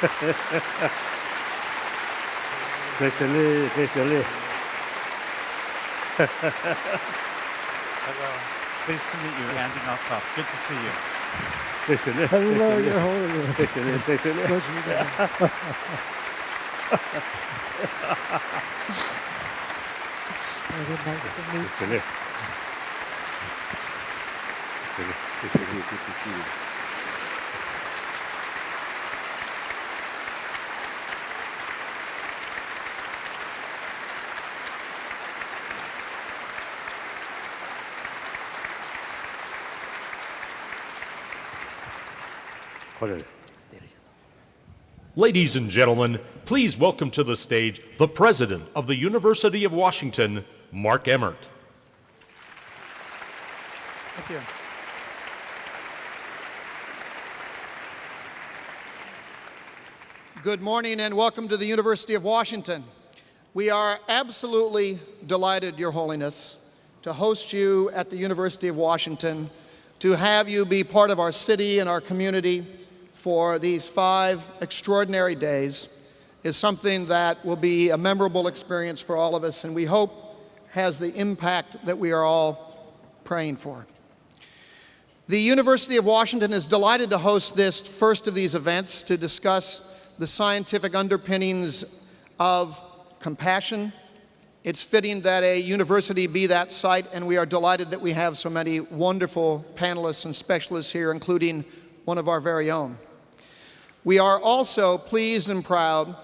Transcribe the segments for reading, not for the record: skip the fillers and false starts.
Hello. Pleased to meet you, Andrew Meltzoff. Good to see you. Hello, Your Holiness. Very nice to meet you. Good to see you. Ladies and gentlemen, please welcome to the stage the President of the University of Washington, Mark Emmert. Thank you. Good morning and welcome to the University of Washington. We are absolutely delighted, Your Holiness, to host you at the University of Washington, to have you be part of our city and our community for these 5 extraordinary days is something that will be a memorable experience for all of us, and we hope has the impact that we are all praying for. The University of Washington is delighted to host this first of these events to discuss the scientific underpinnings of compassion. It's fitting that a university be that site, and we are delighted that we have so many wonderful panelists and specialists here, including one of our very own. We are also pleased and proud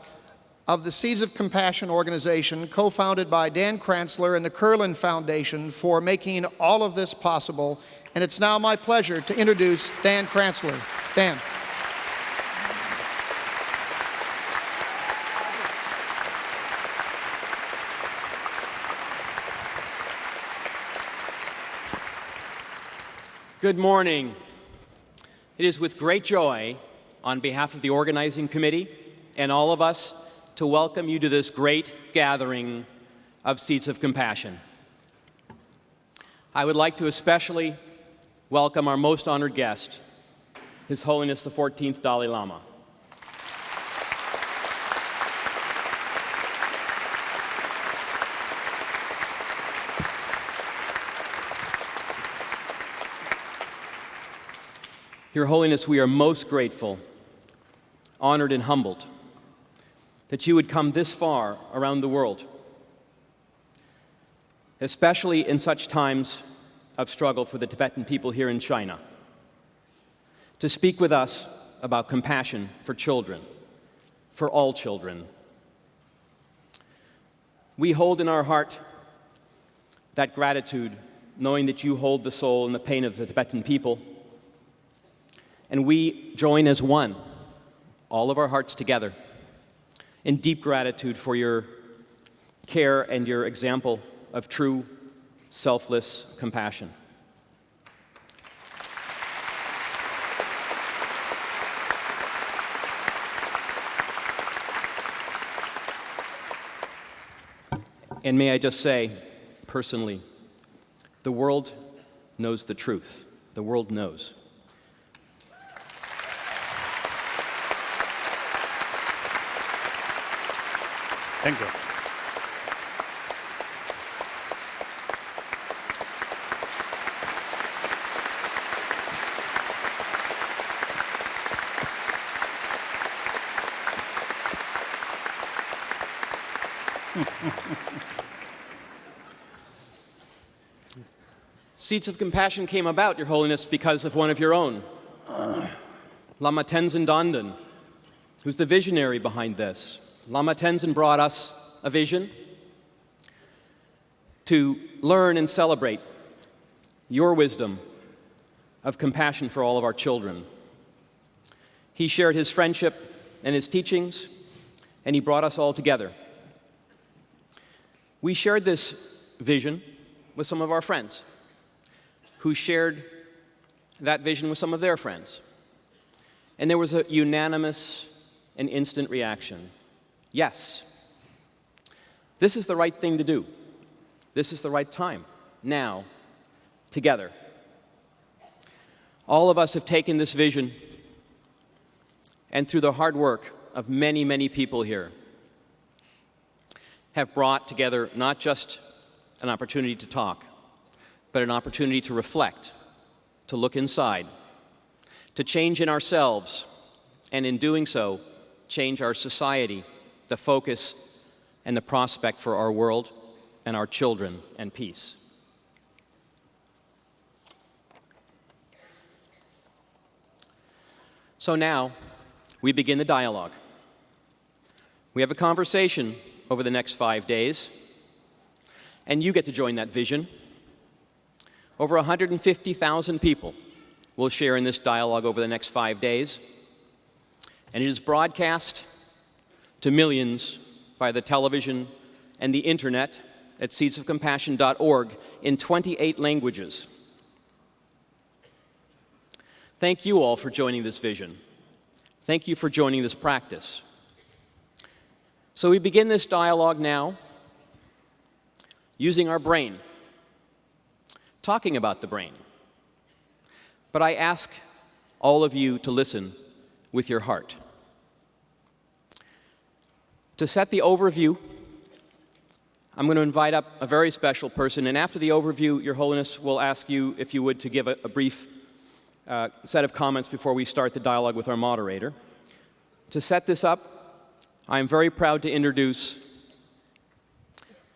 of the Seeds of Compassion organization, co-founded by Dan Kranzler and the Kurland Foundation, for making all of this possible. And it's now my pleasure to introduce Dan Kranzler. Dan. Good morning. It is with great joy, on behalf of the organizing committee and all of us, to welcome you to this great gathering of Seeds of Compassion. I would like to especially welcome our most honored guest, His Holiness the 14th Dalai Lama. Your Holiness, we are most grateful, honored and humbled that you would come this far around the world, especially in such times of struggle for the Tibetan people here in China, to speak with us about compassion for children, for all children. We hold in our heart that gratitude, knowing that you hold the soul and the pain of the Tibetan people. And we join as one, all of our hearts together, in deep gratitude for your care and your example of true, selfless compassion. And may I just say, personally, the world knows the truth. The world knows. Thank you. Seeds of Compassion came about, Your Holiness, because of one of your own, Lama Tenzin Dondan, who's the visionary behind this. Lama Tenzin brought us a vision to learn and celebrate your wisdom of compassion for all of our children. He shared his friendship and his teachings, and he brought us all together. We shared this vision with some of our friends, who shared that vision with some of their friends. And there was a unanimous and instant reaction. Yes, this is the right thing to do. This is the right time, now, together. All of us have taken this vision, and through the hard work of many, many people here have brought together not just an opportunity to talk, but an opportunity to reflect, to look inside, to change in ourselves, and in doing so, change our society, the focus and the prospect for our world and our children and peace. So now, we begin the dialogue. We have a conversation over the next 5 days, and you get to join that vision. Over 150,000 people will share in this dialogue over the next 5 days, and it is broadcast to millions via the television and the internet at seedsofcompassion.org in 28 languages. Thank you all for joining this vision. Thank you for joining this practice. So we begin this dialogue now using our brain, talking about the brain. But I ask all of you to listen with your heart. To set the overview, I'm going to invite up a very special person, and after the overview, Your Holiness will ask you, if you would, to give a brief set of comments before we start the dialogue with our moderator. To set this up, I'm very proud to introduce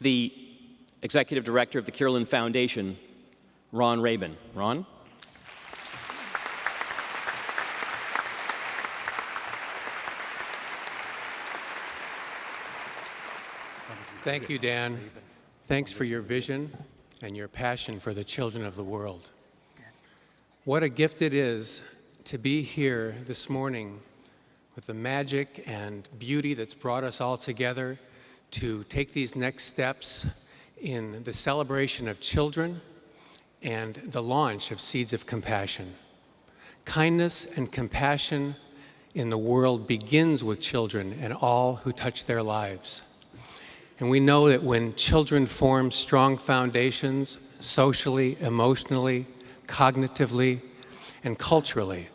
the Executive Director of the Kierland Foundation, Ron Rabin. Ron? Thank you, Dan. Thanks for your vision and your passion for the children of the world. What a gift it is to be here this morning with the magic and beauty that's brought us all together to take these next steps in the celebration of children and the launch of Seeds of Compassion. Kindness and compassion in the world begins with children and all who touch their lives. And we know that when children form strong foundations socially, emotionally, cognitively, and culturally,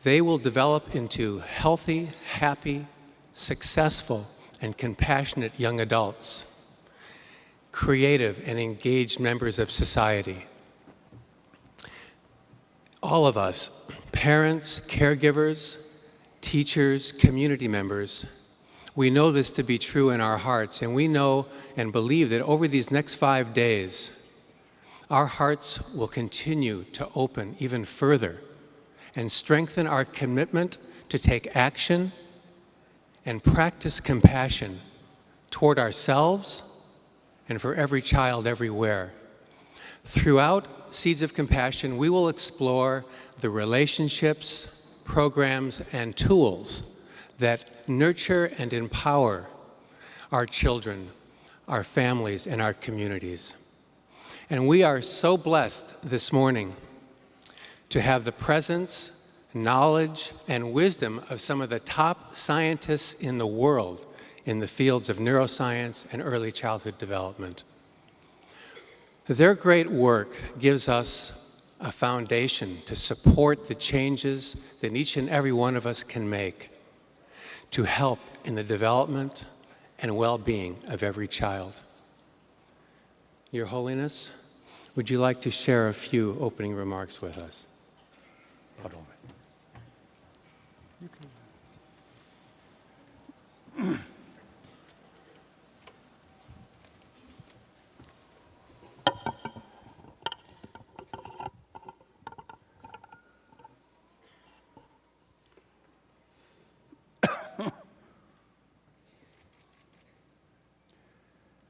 they will develop into healthy, happy, successful, and compassionate young adults, creative and engaged members of society. All of us, parents, caregivers, teachers, community members, we know this to be true in our hearts, and we know and believe that over these next 5 days, our hearts will continue to open even further and strengthen our commitment to take action and practice compassion toward ourselves and for every child everywhere. Throughout Seeds of Compassion, we will explore the relationships, programs, and tools that nurture and empower our children, our families, and our communities. And we are so blessed this morning to have the presence, knowledge, and wisdom of some of the top scientists in the world in the fields of neuroscience and early childhood development. Their great work gives us a foundation to support the changes that each and every one of us can make to help in the development and well-being of every child. Your Holiness, would you like to share a few opening remarks with us?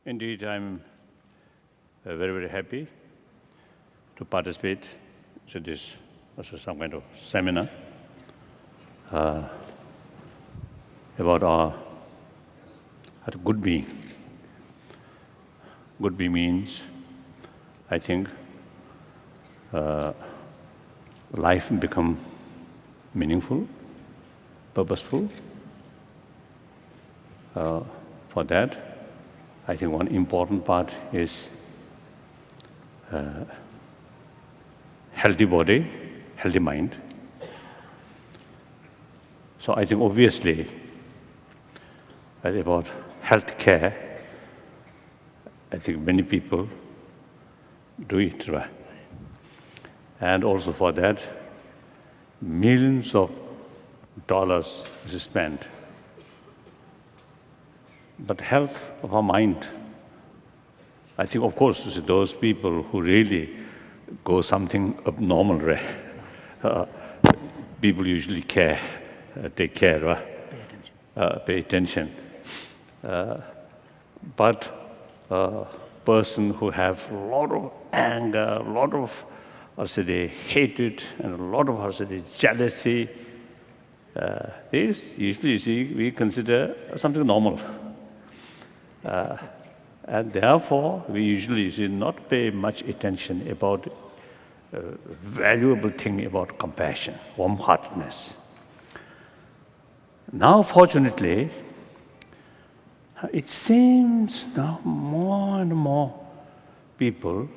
Indeed, I'm very, very happy to participate in this some kind of seminar about our good being. Good being means, I think, life become meaningful, purposeful. For that, I think one important part is healthy body, healthy mind. So I think obviously about health care, I think many people do it, right? And also for that, millions of dollars is spent. But health of our mind, I think, of course, those people who really go something abnormal, right? People usually care, take care, right? Pay attention. But a person who have a lot of anger, a lot of, hatred, and a lot of, jealousy, this usually we consider something normal. And therefore, we usually not pay much attention about valuable thing about compassion, warm-heartedness. Now, fortunately, it seems now more and more people,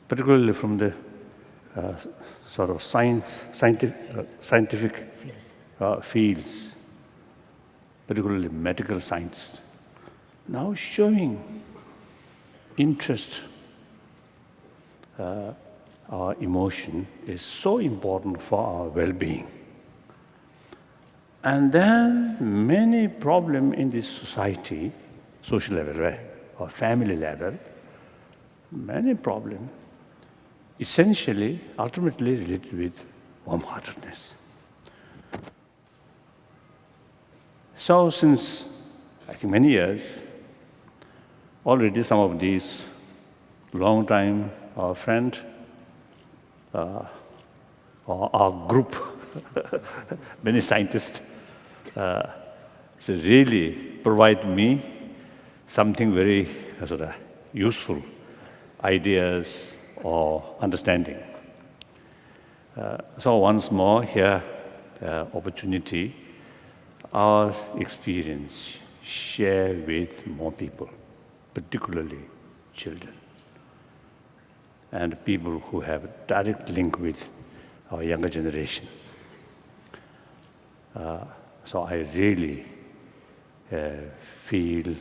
particularly from the sort of scientific fields, particularly medical science, now showing interest. Our emotion is so important for our well-being. And then many problems in this society, social level, right, or family level, many problems, essentially, ultimately related with warm-heartedness. So since, I think, many years, already some of these long-time friend, or our group, many scientists, so really provide me something very useful ideas or understanding. So once more here, opportunity, our experience, share with more people, particularly children, and people who have a direct link with our younger generation. So I really feel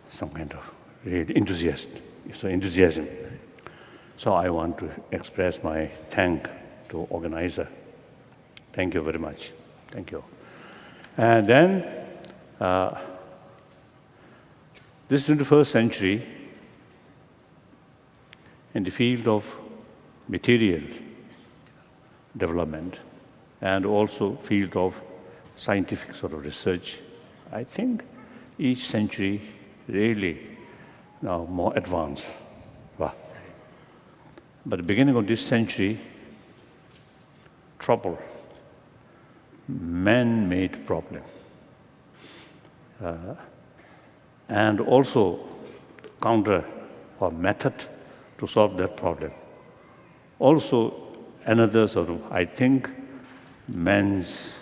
some kind of really enthusiasm. So I want to express my thanks to organizer. Thank you very much. Thank you. And then, this 21st century, in the field of material development and also field of scientific research, I think each century really now more advanced. Wow. But the beginning of this century, trouble, man-made problem, and also counter or method to solve that problem. Also, another I think, man's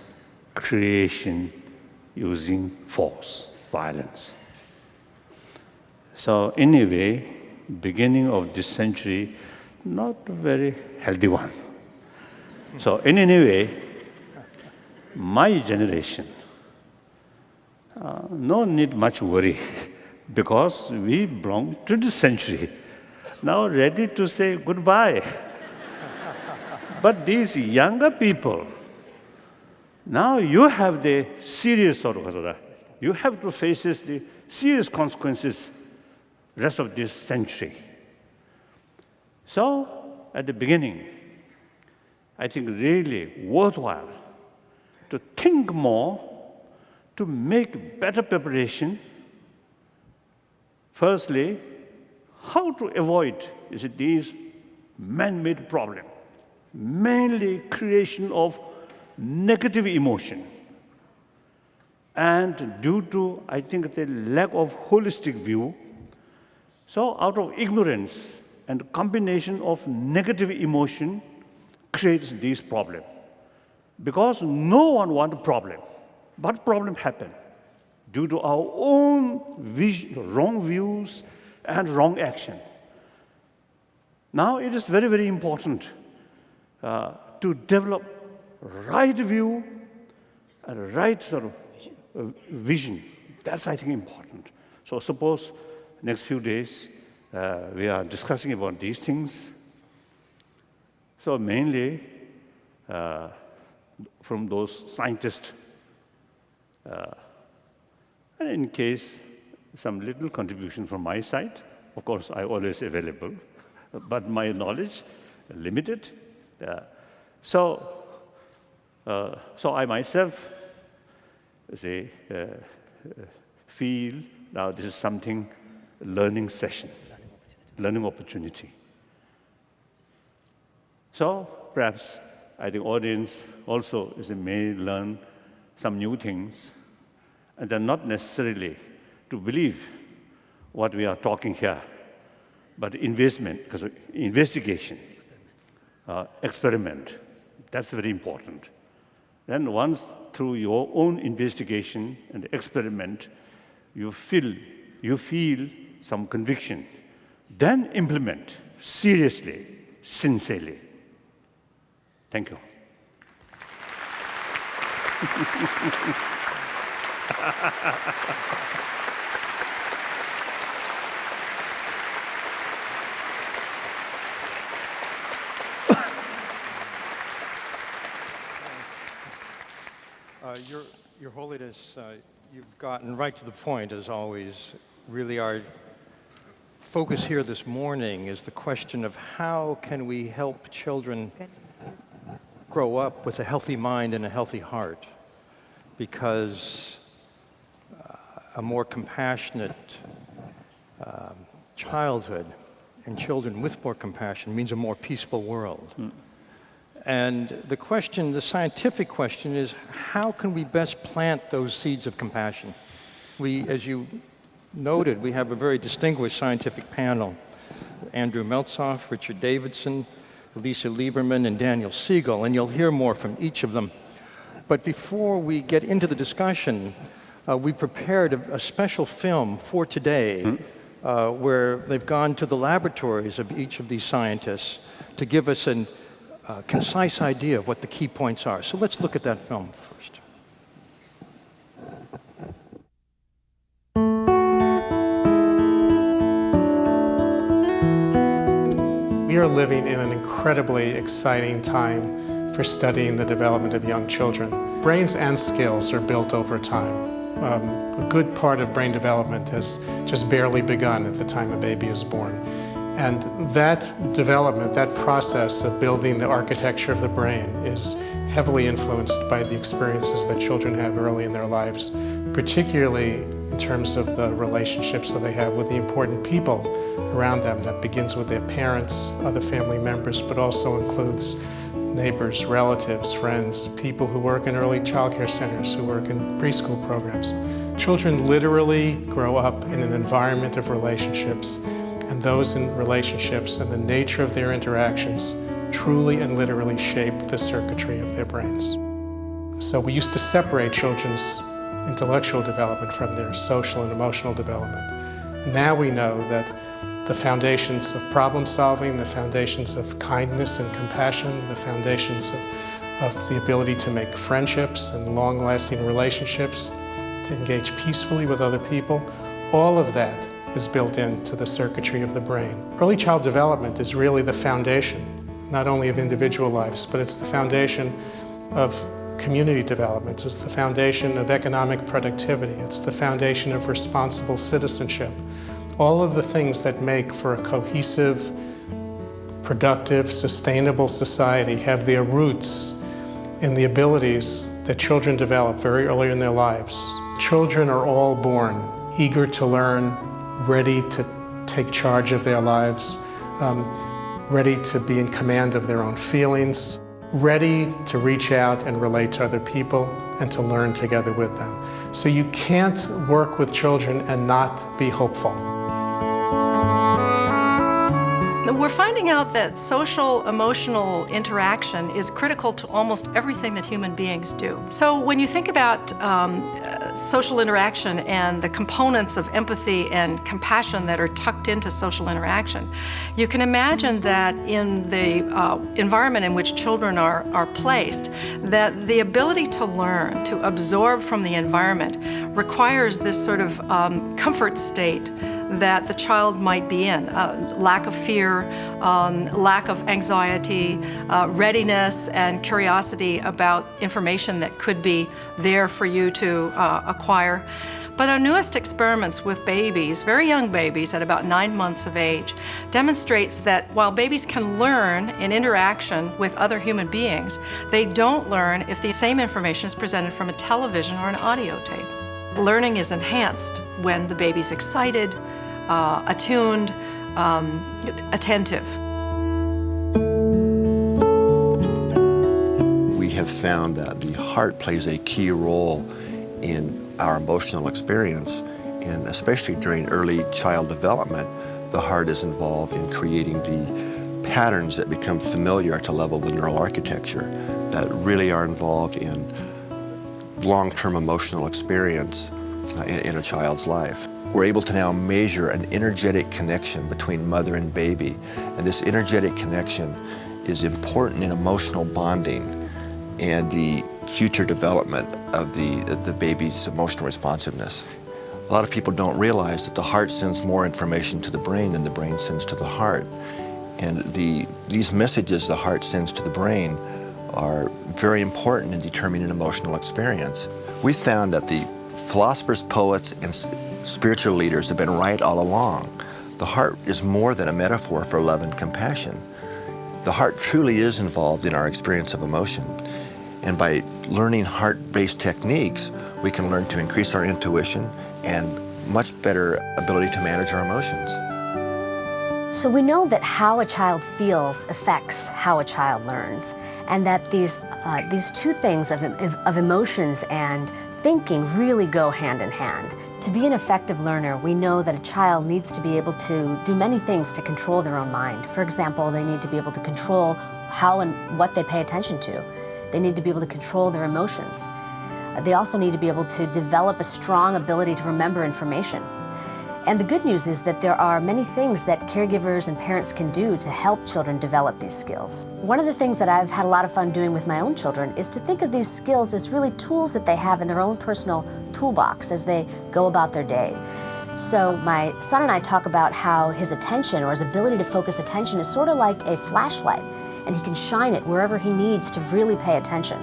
creation using force, violence. So anyway, beginning of this century, not a very healthy one. So in any way, my generation, no need much worry, because we belong to the century. Now ready to say goodbye. But these younger people, now you have the serious you have to face the serious consequences rest of this century. So at the beginning, I think really worthwhile to think more, to make better preparation. Firstly, how to avoid these man-made problems, mainly creation of negative emotion. And due to, I think, the lack of holistic view, so out of ignorance and combination of negative emotion creates this problem. Because no one wants a problem, but problem happen due to our own wrong views and wrong action. Now it is very, very important to develop right view and right vision. That's, I think, important. So suppose next few days we are discussing about these things. So mainly from those scientists, and in case some little contribution from my side, of course, I'm always available, but my knowledge limited. So I myself feel now this is something learning session, learning opportunity. So perhaps I think audience also may learn some new things, and then not necessarily to believe what we are talking here, but investment, because investigation, experiment, that's very important. Then once through your own investigation and experiment, you feel some conviction, then implement seriously, sincerely. Thank you. Your Holiness, you've gotten right to the point, as always. Really, our focus here this morning is the question of how can we help children grow up with a healthy mind and a healthy heart, because a more compassionate childhood and children with more compassion means a more peaceful world. And the scientific question is, how can we best plant those seeds of compassion? As you noted, we have a very distinguished scientific panel: Andrew Meltzoff, Richard Davidson, Alicia Lieberman, and Daniel Siegel, and you'll hear more from each of them. But before we get into the discussion, we prepared a special film for today where they've gone to the laboratories of each of these scientists to give us a concise idea of what the key points are. So let's look at that film first. We are living in an incredibly exciting time for studying the development of young children. Brains and skills are built over time. A good part of brain development has just barely begun at the time a baby is born. And that development, that process of building the architecture of the brain is heavily influenced by the experiences that children have early in their lives, particularly in terms of the relationships that they have with the important people around them. That begins with their parents, other family members, but also includes neighbors, relatives, friends, people who work in early child care centers, who work in preschool programs. Children literally grow up in an environment of relationships, and those in relationships and the nature of their interactions truly and literally shape the circuitry of their brains. So we used to separate children's intellectual development from their social and emotional development. And now we know that the foundations of problem solving, the foundations of kindness and compassion, the foundations of the ability to make friendships and long-lasting relationships, to engage peacefully with other people, all of that is built into the circuitry of the brain. Early child development is really the foundation, not only of individual lives, but it's the foundation of community development. It's the foundation of economic productivity. It's the foundation of responsible citizenship. All of the things that make for a cohesive, productive, sustainable society have their roots in the abilities that children develop very early in their lives. Children are all born eager to learn, ready to take charge of their lives, ready to be in command of their own feelings, ready to reach out and relate to other people and to learn together with them. So you can't work with children and not be hopeful. We're finding out that social emotional interaction is critical to almost everything that human beings do. So when you think about social interaction and the components of empathy and compassion that are tucked into social interaction, you can imagine that in the environment in which children are placed, that the ability to learn, to absorb from the environment requires this sort of comfort state that the child might be in. Lack of fear, lack of anxiety, readiness and curiosity about information that could be there for you to acquire. But our newest experiments with babies, very young babies at about 9 months of age, demonstrates that while babies can learn in interaction with other human beings, they don't learn if the same information is presented from a television or an audio tape. Learning is enhanced when the baby's excited, attuned, attentive. We have found that the heart plays a key role in our emotional experience, and especially during early child development, the heart is involved in creating the patterns that become familiar at the level of the neural architecture that really are involved in long-term emotional experience in a child's life. We're able to now measure an energetic connection between mother and baby, and this energetic connection is important in emotional bonding and the future development of the baby's emotional responsiveness. A lot of people don't realize that the heart sends more information to the brain than the brain sends to the heart. And these messages the heart sends to the brain are very important in determining emotional experience. We found that the philosophers, poets, and spiritual leaders have been right all along. The heart is more than a metaphor for love and compassion. The heart truly is involved in our experience of emotion. And by learning heart-based techniques, we can learn to increase our intuition and much better ability to manage our emotions. So we know that how a child feels affects how a child learns, and that these two things of emotions and thinking really go hand in hand. To be an effective learner, we know that a child needs to be able to do many things to control their own mind. For example, they need to be able to control how and what they pay attention to. They need to be able to control their emotions. They also need to be able to develop a strong ability to remember information. And the good news is that there are many things that caregivers and parents can do to help children develop these skills. One of the things that I've had a lot of fun doing with my own children is to think of these skills as really tools that they have in their own personal toolbox as they go about their day. So my son and I talk about how his attention, or his ability to focus attention, is sort of like a flashlight, and he can shine it wherever he needs to really pay attention.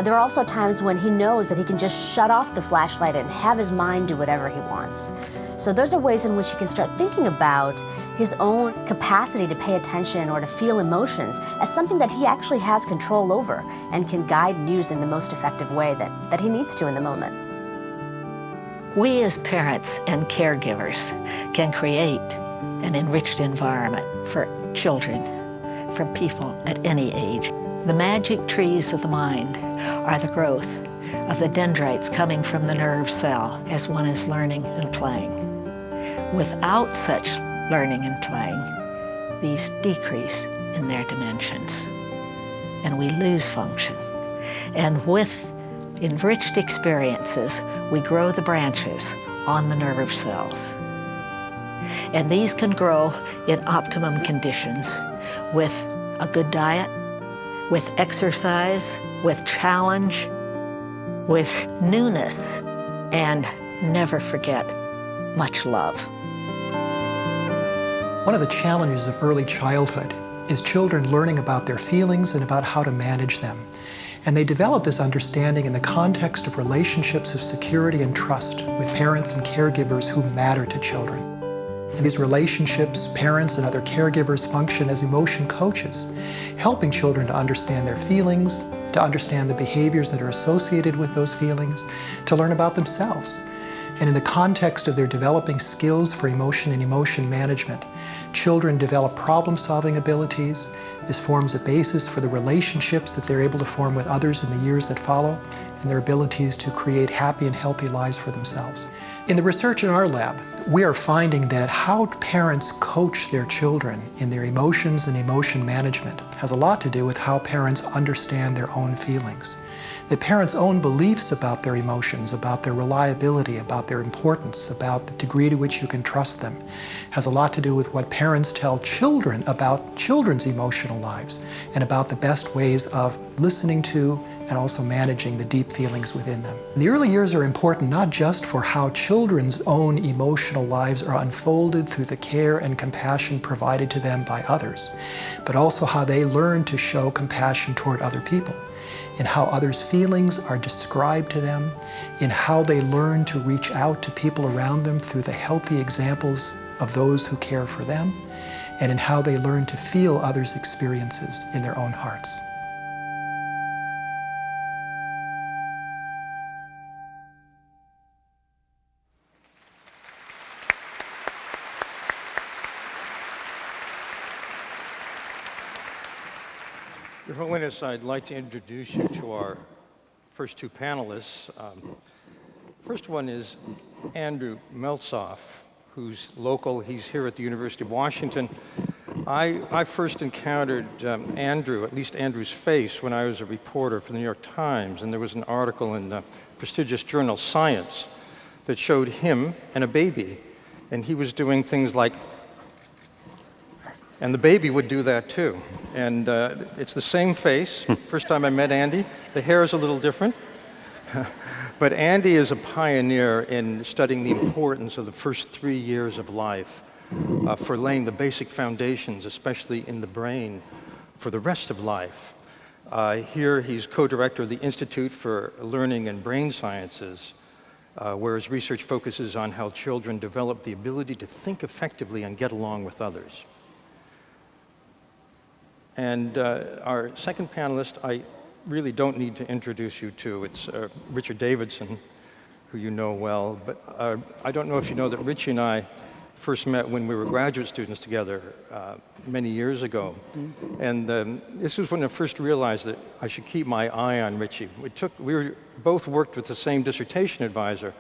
There are also times when he knows that he can just shut off the flashlight and have his mind do whatever he wants. So those are ways in which he can start thinking about his own capacity to pay attention or to feel emotions as something that he actually has control over and can guide and use in the most effective way that he needs to in the moment. We as parents and caregivers can create an enriched environment for children from people at any age. The magic trees of the mind are the growth of the dendrites coming from the nerve cell as one is learning and playing. Without such learning and playing, these decrease in their dimensions, and we lose function. And with enriched experiences, we grow the branches on the nerve cells. And these can grow in optimum conditions with a good diet, with exercise, with challenge, with newness, and never forget, much love. One of the challenges of early childhood is children learning about their feelings and about how to manage them. And they develop this understanding in the context of relationships of security and trust with parents and caregivers who matter to children. In these relationships, parents and other caregivers function as emotion coaches, helping children to understand their feelings, to understand the behaviors that are associated with those feelings, to learn about themselves. And in the context of their developing skills for emotion and emotion management, children develop problem-solving abilities. This forms a basis for the relationships that they're able to form with others in the years that follow, and their abilities to create happy and healthy lives for themselves. In the research in our lab, we are finding that how parents coach their children in their emotions and emotion management has a lot to do with how parents understand their own feelings. The parents' own beliefs about their emotions, about their reliability, about their importance, about the degree to which you can trust them, has a lot to do with what parents tell children about children's emotional lives and about the best ways of listening to and also managing the deep feelings within them. The early years are important not just for how children's own emotional lives are unfolded through the care and compassion provided to them by others, but also how they learn to show compassion toward other people, in how others' feelings are described to them, in how they learn to reach out to people around them through the healthy examples of those who care for them, and in how they learn to feel others' experiences in their own hearts. Your Holiness, I'd like to introduce you to our first two panelists. First one is Andrew Meltzoff, who's local. He's here at the University of Washington. I first encountered Andrew, at least Andrew's face, when I was a reporter for the New York Times, and there was an article in the prestigious journal Science that showed him and a baby, and he was doing things like, and the baby would do that too. And it's the same face. First time I met Andy, the hair is a little different. But Andy is a pioneer in studying the importance of the first 3 years of life for laying the basic foundations, especially in the brain, for the rest of life. Here he's co-director of the Institute for Learning and Brain Sciences, where his research focuses on how children develop the ability to think effectively and get along with others. And our second panelist, I really don't need to introduce you to. It's Richard Davidson, who you know well. But I don't know if you know that Richie and I first met when we were graduate students together many years ago. And this was when I first realized that I should keep my eye on Richie. We both worked with the same dissertation advisor.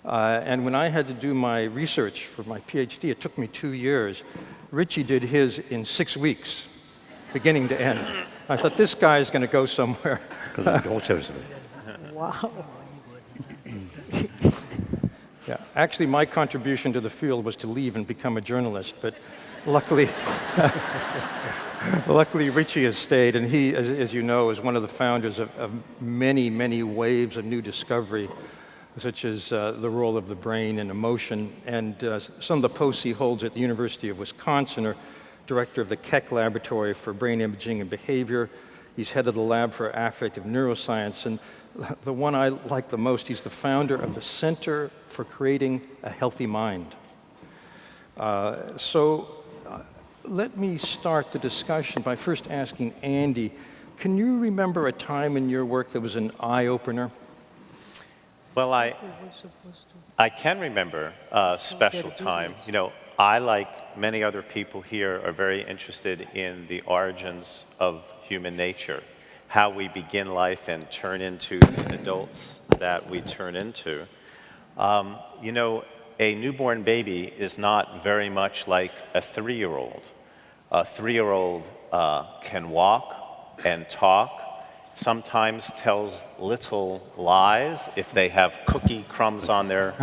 And when I had to do my research for my PhD, it took me 2 years. Richie did his in 6 weeks, beginning to end. I thought, this guy is going to go somewhere. Wow. Yeah, actually, my contribution to the field was to leave and become a journalist, but luckily, luckily Richie has stayed, and he, as you know, is one of the founders of many, many waves of new discovery, such as the role of the brain and emotion, and some of the posts he holds at the University of Wisconsin are director of the Keck Laboratory for Brain Imaging and Behavior. He's head of the Lab for Affective Neuroscience, and the one I like the most, he's the founder of the Center for Creating a Healthy Mind. Let me start the discussion by first asking Andy, can you remember a time in your work that was an eye-opener? Well, I can remember a special time. You know, I, like many other people here, are very interested in the origins of human nature, how we begin life and turn into the adults that we turn into. You know, a newborn baby is not very much like a 3-year-old. A 3-year-old can walk and talk, sometimes tells little lies if they have cookie crumbs on their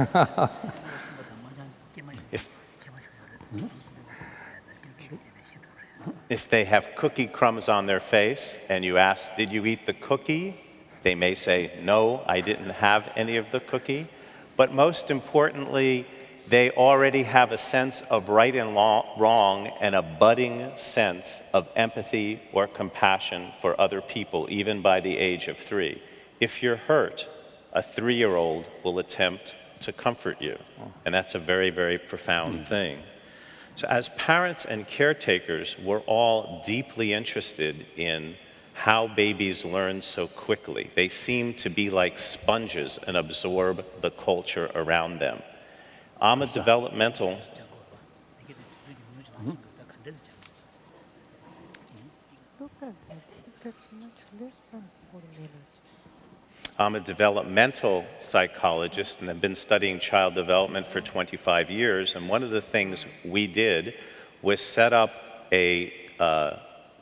if they have cookie crumbs on their face and you ask, did you eat the cookie? They may say, no, I didn't have any of the cookie. But most importantly, they already have a sense of right and wrong and a budding sense of empathy or compassion for other people, even by the age of 3. If you're hurt, a 3-year-old will attempt to comfort you. And that's a very, very profound thing. So as parents and caretakers, we're all deeply interested in how babies learn so quickly. They seem to be like sponges and absorb the culture around them. I'm a developmental I'm a developmental psychologist and have been studying child development for 25 years. And one of the things we did was set up a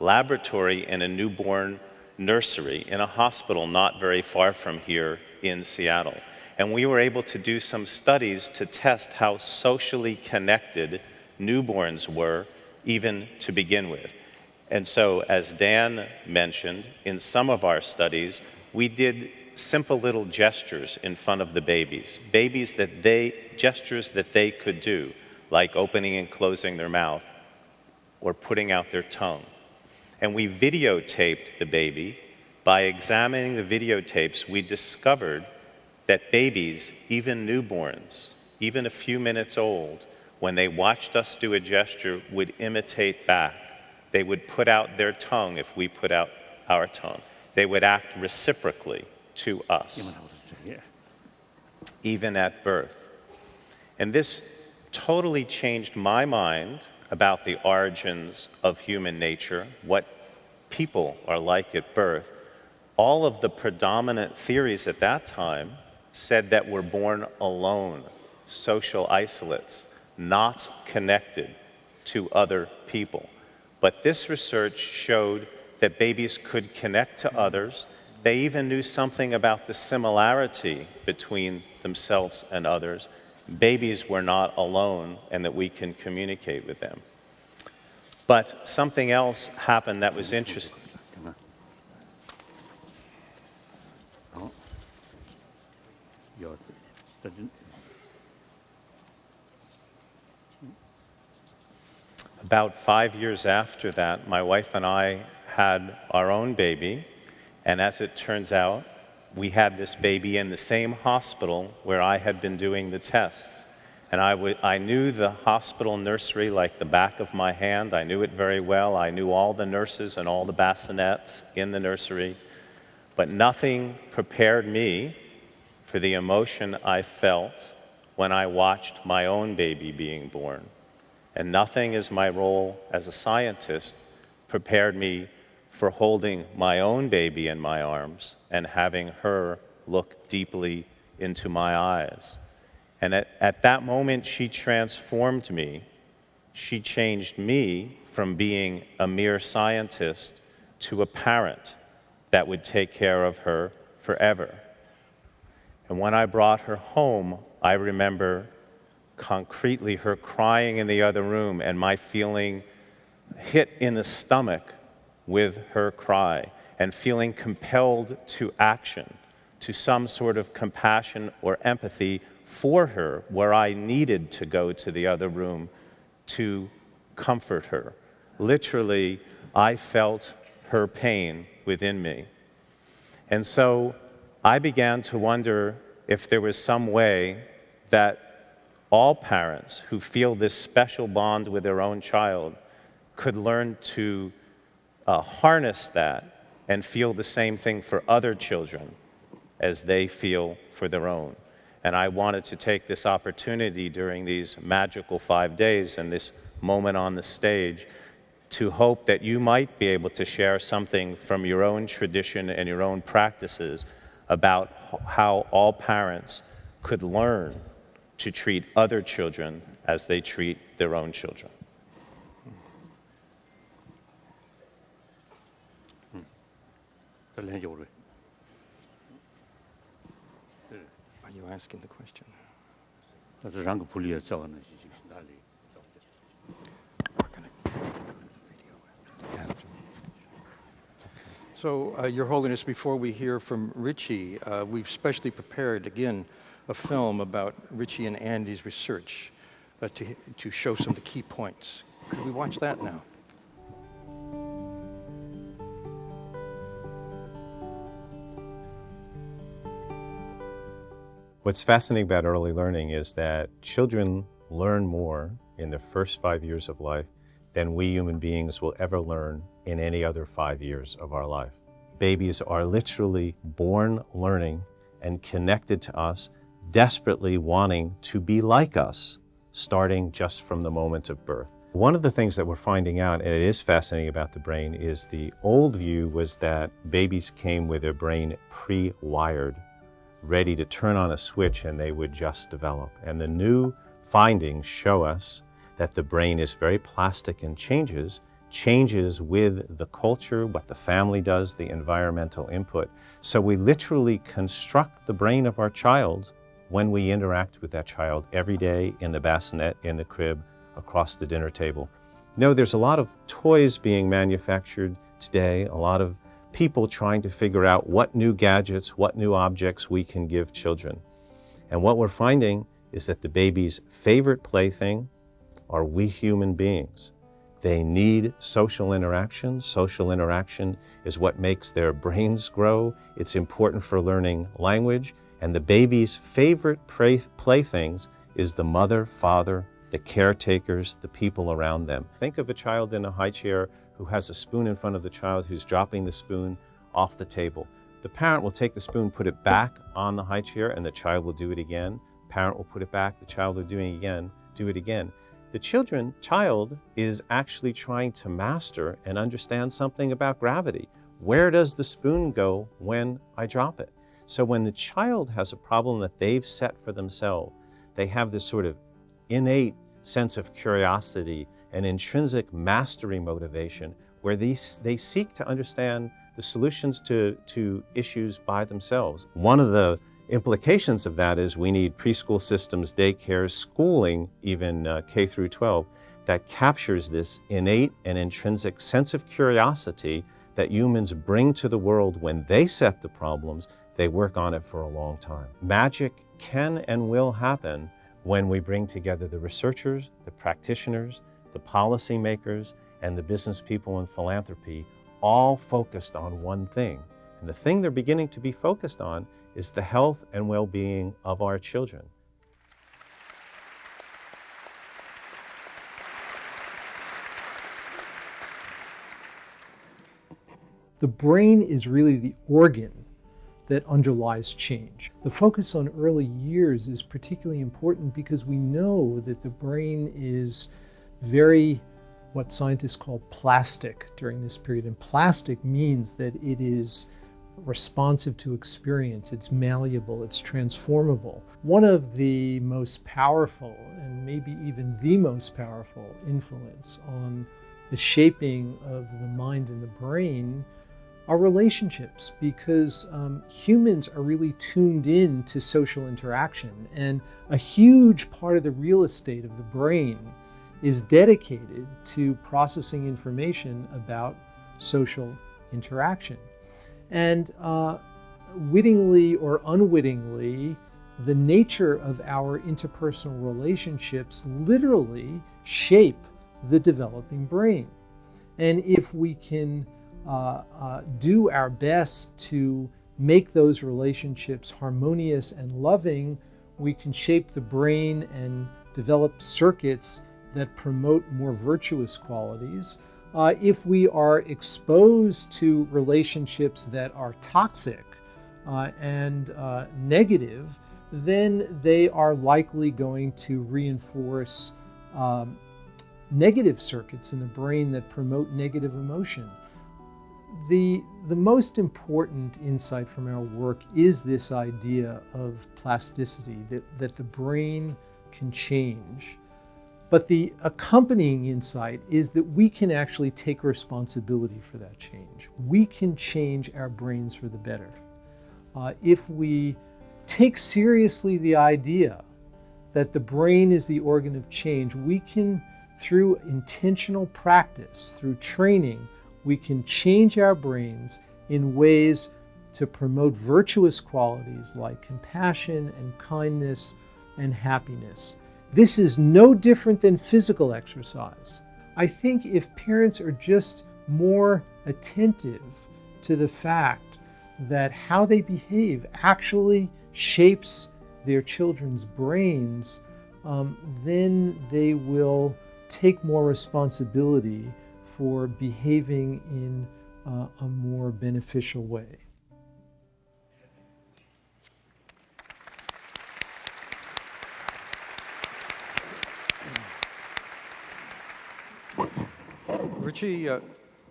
laboratory in a newborn nursery in a hospital not very far from here in Seattle. And we were able to do some studies to test how socially connected newborns were, even to begin with. And so, as Dan mentioned, in some of our studies, we did simple little gestures in front of the babies. Gestures that they could do, like opening and closing their mouth or putting out their tongue. And we videotaped the baby. By examining the videotapes, we discovered that babies, even newborns, even a few minutes old, when they watched us do a gesture, would imitate back. They would put out their tongue if we put out our tongue. They would act reciprocally to us, even at birth. And this totally changed my mind about the origins of human nature, what people are like at birth. All of the predominant theories at that time said that we're born alone, social isolates, not connected to other people. But this research showed that babies could connect to others. They even knew something about the similarity between themselves and others. Babies were not alone and that we can communicate with them. But something else happened that was interesting. About 5 years after that, my wife and I had our own baby, and as it turns out, we had this baby in the same hospital where I had been doing the tests. And I knew the hospital nursery like the back of my hand. I knew it very well. I knew all the nurses and all the bassinets in the nursery. But nothing prepared me for the emotion I felt when I watched my own baby being born. And nothing as my role as a scientist prepared me for holding my own baby in my arms and having her look deeply into my eyes. And at that moment, she transformed me. She changed me from being a mere scientist to a parent that would take care of her forever. And when I brought her home, I remember concretely her crying in the other room and my feeling hit in the stomach with her cry and feeling compelled to action, to some sort of compassion or empathy for her, where I needed to go to the other room to comfort her. Literally, I felt her pain within me. And so I began to wonder if there was some way that all parents who feel this special bond with their own child could learn to harness that and feel the same thing for other children as they feel for their own. And I wanted to take this opportunity during these magical 5 days and this moment on the stage to hope that you might be able to share something from your own tradition and your own practices about how all parents could learn to treat other children as they treat their own children. Are you asking the question? So, Your Holiness, before we hear from Richie, we've specially prepared, again, a film about Richie and Andy's research to show some of the key points. Could we watch that now? What's fascinating about early learning is that children learn more in their first 5 years of life than we human beings will ever learn in any other 5 years of our life. Babies are literally born learning and connected to us, desperately wanting to be like us, starting just from the moment of birth. One of the things that we're finding out, and it is fascinating about the brain, is the old view was that babies came with their brain pre-wired, ready to turn on a switch and they would just develop. And the new findings show us that the brain is very plastic and changes with the culture, what the family does, the environmental input. So we literally construct the brain of our child when we interact with that child every day in the bassinet, in the crib, across the dinner table. You know, there's a lot of toys being manufactured today, a lot of people trying to figure out what new gadgets, what new objects we can give children. And what we're finding is that the baby's favorite plaything are we human beings. They need social interaction. Social interaction is what makes their brains grow. It's important for learning language. And the baby's favorite playthings is the mother, father, the caretakers, the people around them. Think of a child in a high chair who has a spoon in front of the child who's dropping the spoon off the table. The parent will take the spoon, put it back on the high chair, and the child will do it again. Parent will put it back, the child will do it again. The child is actually trying to master and understand something about gravity. Where does the spoon go when I drop it? So when the child has a problem that they've set for themselves, they have this sort of innate sense of curiosity and intrinsic mastery motivation where they seek to understand the solutions to issues by themselves. One of the implications of that is we need preschool systems, daycare, schooling, even K through 12, that captures this innate and intrinsic sense of curiosity that humans bring to the world when they set the problems. They work on it for a long time. Magic can and will happen when we bring together the researchers, the practitioners, the policymakers, and the business people in philanthropy, all focused on one thing. And the thing they're beginning to be focused on is the health and well-being of our children. The brain is really the organ that underlies change. The focus on early years is particularly important because we know that the brain is very, what scientists call plastic during this period. And plastic means that it is responsive to experience, it's malleable, it's transformable. One of the most powerful, and maybe even the most powerful influence on the shaping of the mind and the brain are relationships, because humans are really tuned in to social interaction, and a huge part of the real estate of the brain is dedicated to processing information about social interaction. And wittingly or unwittingly, the nature of our interpersonal relationships literally shape the developing brain. And if we can do our best to make those relationships harmonious and loving, we can shape the brain and develop circuits that promote more virtuous qualities. If we are exposed to relationships that are toxic and negative, then they are likely going to reinforce negative circuits in the brain that promote negative emotion. The most important insight from our work is this idea of plasticity, that the brain can change. But the accompanying insight is that we can actually take responsibility for that change. We can change our brains for the better. If we take seriously the idea that the brain is the organ of change, we can, through intentional practice, through training, we can change our brains in ways to promote virtuous qualities like compassion and kindness and happiness. This is no different than physical exercise. I think if parents are just more attentive to the fact that how they behave actually shapes their children's brains, then they will take more responsibility for behaving in a more beneficial way. Richie,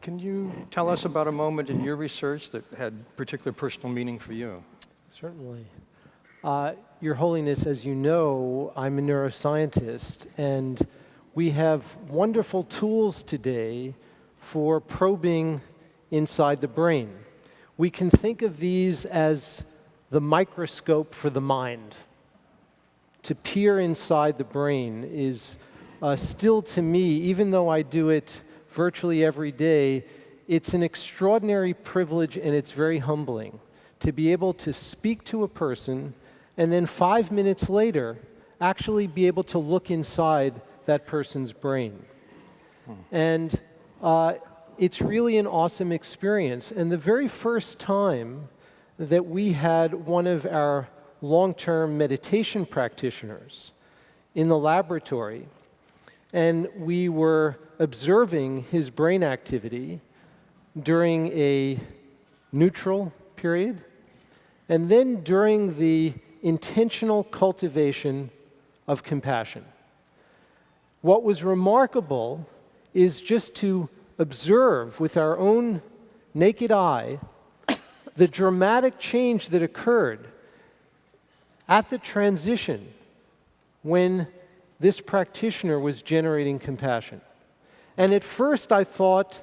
can you tell us about a moment in your research that had particular personal meaning for you? Certainly. Your Holiness, as you know, I'm a neuroscientist, and we have wonderful tools today for probing inside the brain. We can think of these as the microscope for the mind. To peer inside the brain is still, to me, even though I do it virtually every day, it's an extraordinary privilege and it's very humbling to be able to speak to a person and then 5 minutes later actually be able to look inside that person's brain. And it's really an awesome experience. And the very first time that we had one of our long-term meditation practitioners in the laboratory, and we were observing his brain activity during a neutral period, and then during the intentional cultivation of compassion. What was remarkable is just to observe with our own naked eye the dramatic change that occurred at the transition when this practitioner was generating compassion. And at first I thought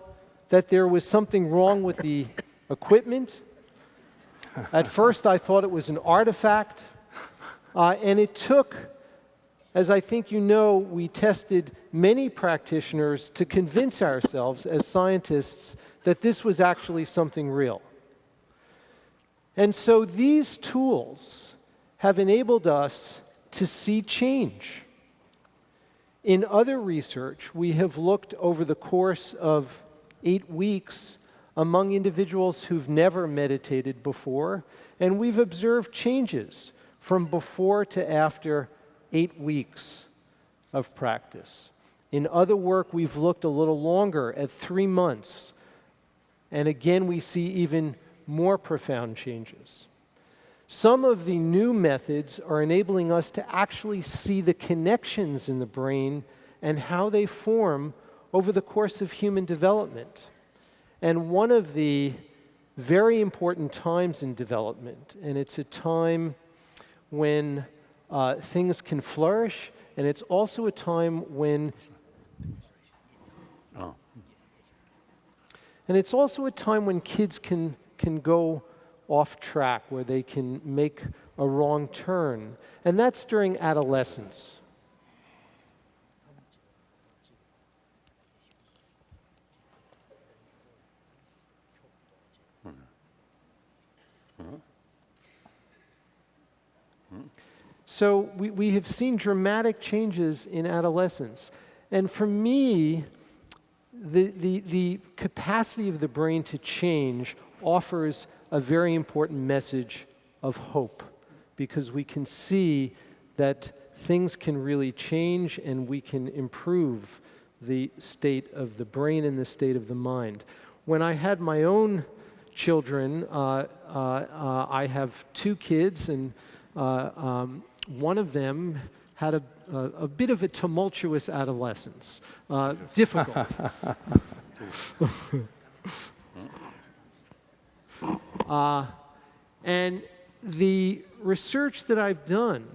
that there was something wrong with the equipment. At first I thought it was an artifact. And it took, as I think you know, we tested many practitioners to convince ourselves as scientists that this was actually something real. And so these tools have enabled us to see change. In other research, we have looked over the course of 8 weeks among individuals who've never meditated before, and we've observed changes from before to after 8 weeks of practice. In other work, we've looked a little longer at 3 months, and again, we see even more profound changes. Some of the new methods are enabling us to actually see the connections in the brain and how they form over the course of human development. And one of the very important times in development, and it's a time when things can flourish, and it's also a time when kids can go off track, where they can make a wrong turn. And that's during adolescence. So we have seen dramatic changes in adolescence. And for me, the capacity of the brain to change offers a very important message of hope, because we can see that things can really change and we can improve the state of the brain and the state of the mind. When I had my own children, I have 2 kids, and one of them had a bit of a tumultuous adolescence, difficult. And the research that I've done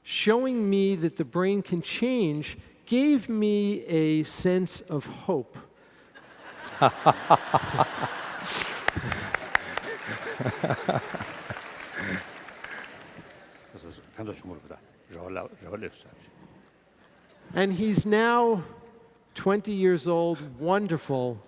showing me that the brain can change gave me a sense of hope. And he's now 20 years old, wonderful,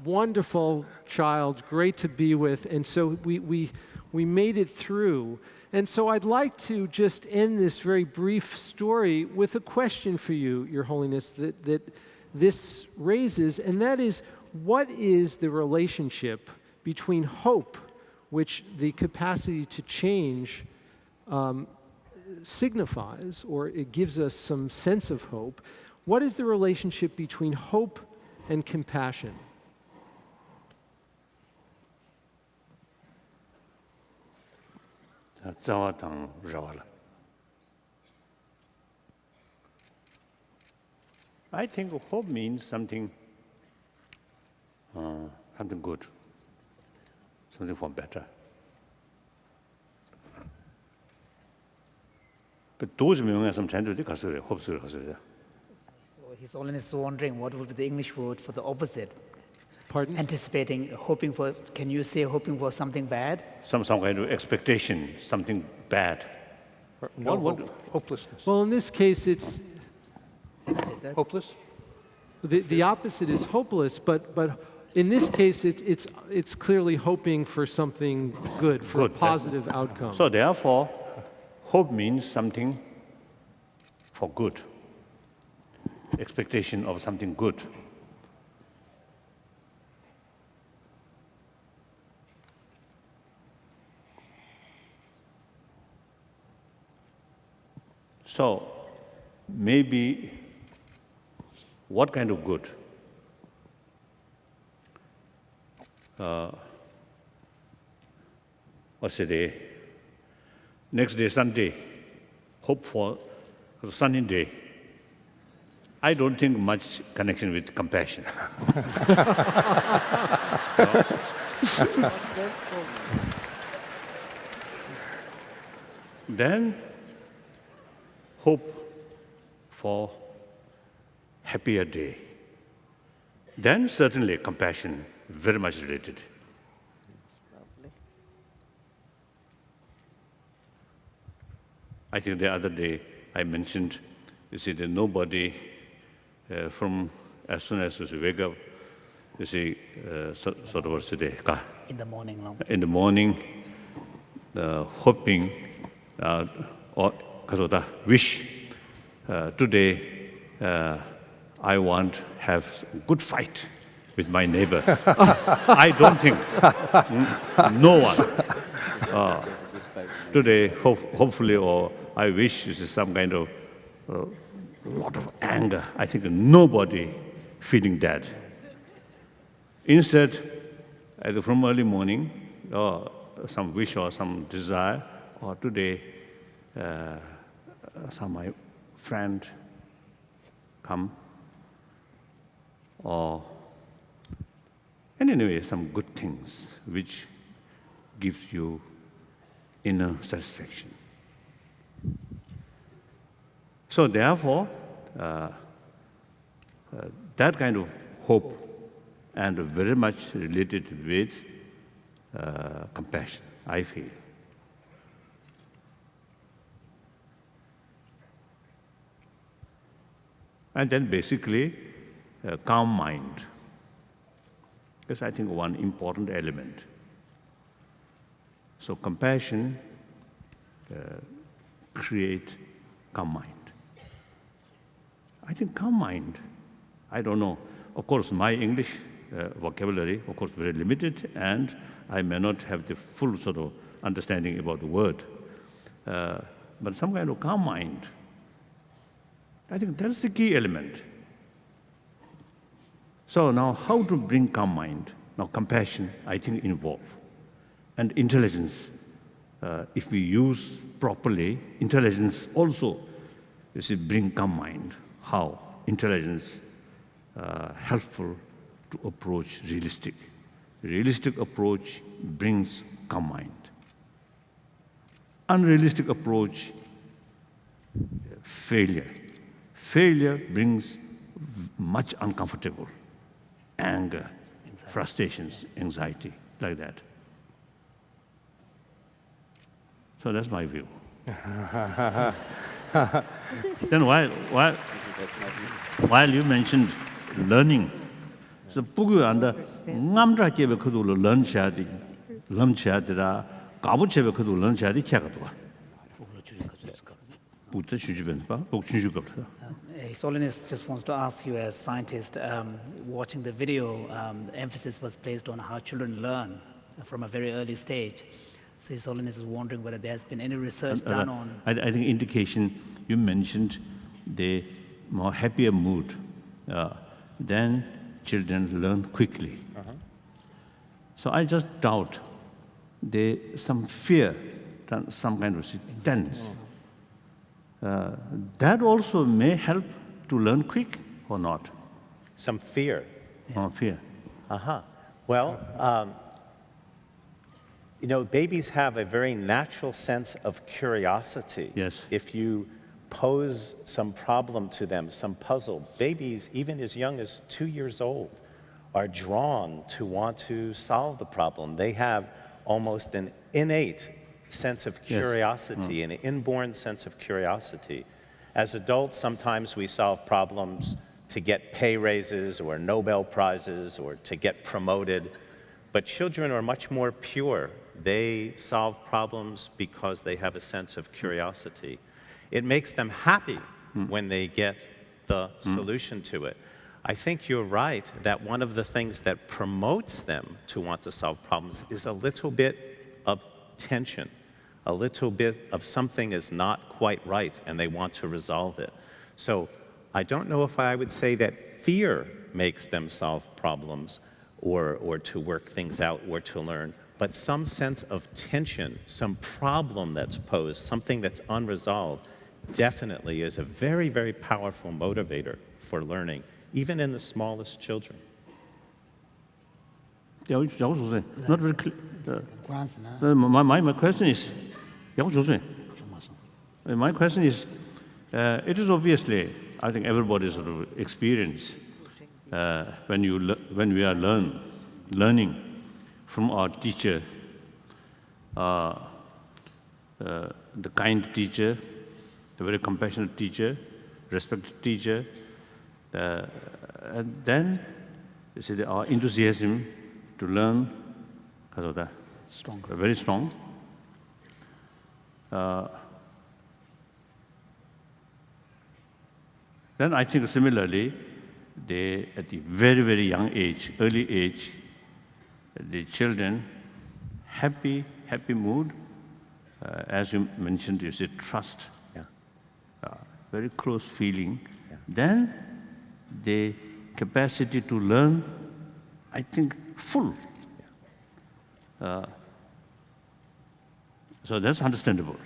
wonderful child, great to be with. And so we made it through. And so I'd like to just end this very brief story with a question for you, Your Holiness, that this raises, and that is, what is the relationship between hope, which the capacity to change signifies, or it gives us some sense of hope? What is the relationship between hope and compassion? 早当热了。I think hope means something, something good, something for better. But those meanings some change to the hope. So His Holiness is wondering what would be the English word for the opposite. Pardon? Anticipating, hoping for. Can you say hoping for something bad? Some kind of expectation, something bad. Hopelessness. Well, in this case, it's hopeless. The opposite is hopeless, but in this case, it's clearly hoping for something good, for a positive outcome. So therefore, hope means something for good. Expectation of something good. So maybe what kind of good? What's the day? Next day, Sunday, hope for a sunny day. I don't think much connection with compassion. Then hope for happier day. Then certainly compassion, very much related. I think the other day I mentioned, you see, that nobody from as soon as you wake up, you see, sort of what's today? In the morning, no? In the morning, hoping or wish today I want to have a good fight with my neighbor. I don't think no one. Today, hopefully, or I wish this is some kind of lot of anger. I think nobody feeling that. Instead, either from early morning, or some wish or some desire, or today, some my friend come, or and anyway, some good things which gives you inner satisfaction. So therefore, that kind of hope and very much related with compassion, I feel. And then basically, calm mind. Because I think one important element. So compassion create calm mind. I think calm mind, I don't know. Of course, my English vocabulary, of course, very limited, and I may not have the full sort of understanding about the word. But some kind of calm mind, I think that's the key element. So now how to bring calm mind? Now compassion, I think, involved. And intelligence, if we use properly, intelligence also, you see, bring calm mind. How? Intelligence helpful to approach realistic. Realistic approach brings calm mind. Unrealistic approach, failure. Failure brings much uncomfortable, anger, frustrations, anxiety, like that. So that's my view. Then while you mentioned learning, so 부교한다 남자께be 그도로 learn 해야지, learn 해야되다, 가부채be 그도 learn 해야지 캐가도가. 부터 주주변 봐, 복준주가. His Holiness just wants to ask you, as scientist, watching the video, the emphasis was placed on how children learn from a very early stage. So His Holiness is wondering whether there has been any research done on. I think indication you mentioned the more happier mood, then children learn quickly. So I just doubt some fear some kind of tense. That also may help to learn quick or not. Some fear. Fear. Uh-huh. Well, you know, babies have a very natural sense of curiosity. Yes. If you pose some problem to them, some puzzle, babies, even as young as 2 years old, are drawn to want to solve the problem. They have almost an innate sense of curiosity, an inborn sense of curiosity. As adults, sometimes we solve problems to get pay raises or Nobel Prizes or to get promoted. But children are much more pure. They solve problems because they have a sense of curiosity. It makes them happy when they get the solution to it. I think you're right that one of the things that promotes them to want to solve problems is a little bit of tension, a little bit of something is not quite right and they want to resolve it. So I don't know if I would say that fear makes them solve problems or to work things out or to learn, but some sense of tension, some problem that's posed, something that's unresolved, definitely is a very, very powerful motivator for learning, even in the smallest children. Not very clear. My question is, my question is, it is obviously, I think everybody's sort of experience when we are learning from our teacher, the kind teacher, the very compassionate teacher, respected teacher, and then you see our enthusiasm to learn, very strong. Then I think similarly, at the very, very young age, early age, the children, happy mood, as you mentioned, you say trust, very close feeling. Then the capacity to learn, I think, full. So that's understandable.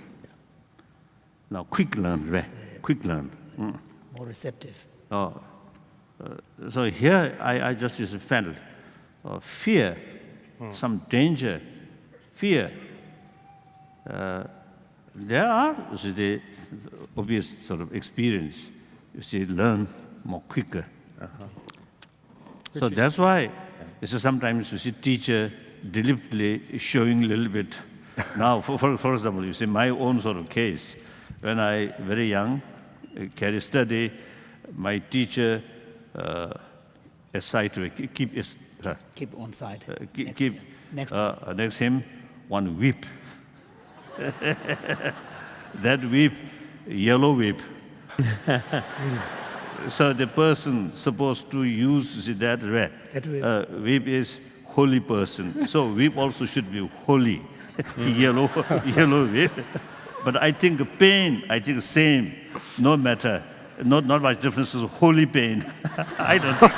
Now, quick learn. More receptive. So here I just felt fear, some danger, fear. There are the obvious sort of experience. You see, learn more quicker. So that's why sometimes you see teacher deliberately showing a little bit. Now, for example, you see my own sort of case. When I very young, carry study, my teacher aside to keep on side. Keep next him one whip. That whip, yellow whip. So the person supposed to use that whip is holy person. So whip also should be holy, yellow whip. But I think pain, same, no matter. Not much difference is holy pain. I don't think.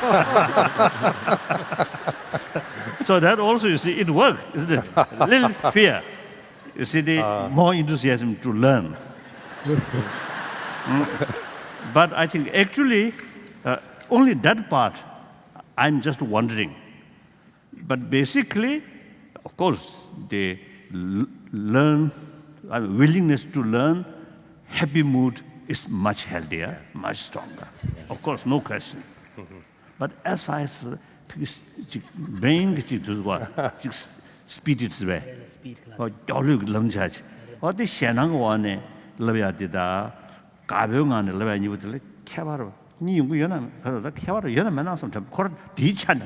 So that also, you see, it works, isn't it? A little fear. You see, the more enthusiasm to learn. But I think actually, only that part, I'm just wondering. But basically, of course, the willingness to learn, happy mood is much healthier, much stronger. Of course, no question. But as far as brain speed is way, or dolly lunch, or the shanang one, Laviatida, Kabyung and Lavani with the Cavaro. The Cavaro, sometimes called Dichane.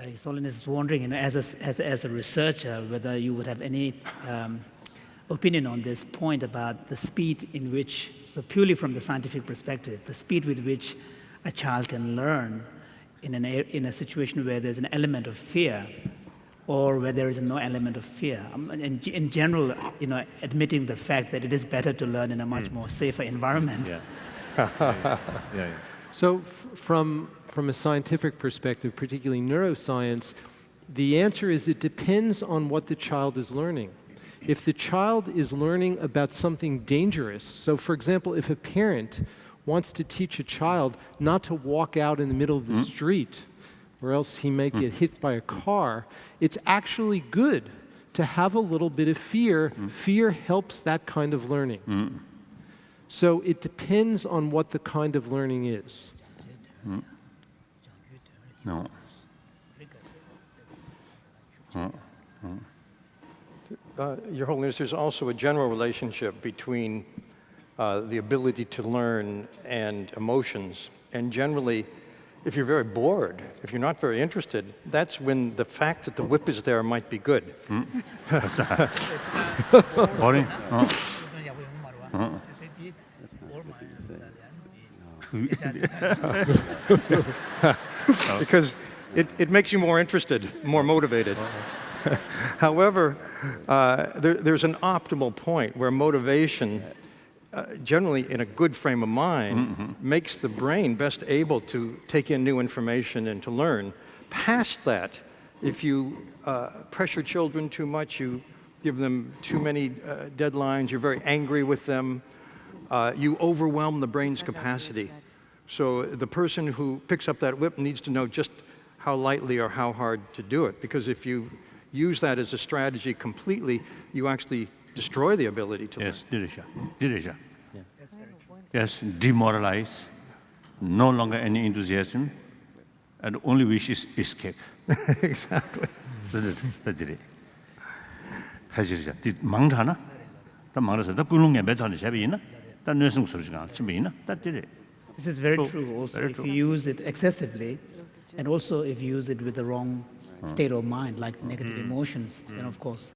His Holiness is wondering, as a researcher, whether you would have any opinion on this point about the speed in which, so purely from the scientific perspective, the speed with which a child can learn in a situation where there's an element of fear or where there is no element of fear. In general, admitting the fact that it is better to learn in a much more safer environment. So from a scientific perspective, particularly neuroscience, the answer is it depends on what the child is learning. If the child is learning about something dangerous, so for example, if a parent wants to teach a child not to walk out in the middle of the street, or else he might get hit by a car, it's actually good to have a little bit of fear. Fear helps that kind of learning. So it depends on what the kind of learning is. No. Your Holiness, there's also a general relationship between the ability to learn and emotions. And generally, if you're very bored, if you're not very interested, that's when the fact that the whip is there might be good. Because it makes you more interested, more motivated. However, there's an optimal point where motivation, generally in a good frame of mind, makes the brain best able to take in new information and to learn. Past that, if you pressure children too much, you give them too many deadlines, you're very angry with them, you overwhelm the brain's capacity. So the person who picks up that whip needs to know just how lightly or how hard to do it, because if you use that as a strategy completely, you actually destroy the ability to learn. Yes, yes, demoralize, no longer any enthusiasm, and only wish is escape. Exactly. That's it. Did Mangana? The Mangana, the Gulung and Beton is heavy enough. The nursing solution, Chimina, that did it. This is very true also. If you use it excessively, and also if you use it with the wrong state of mind, like negative emotions, then of course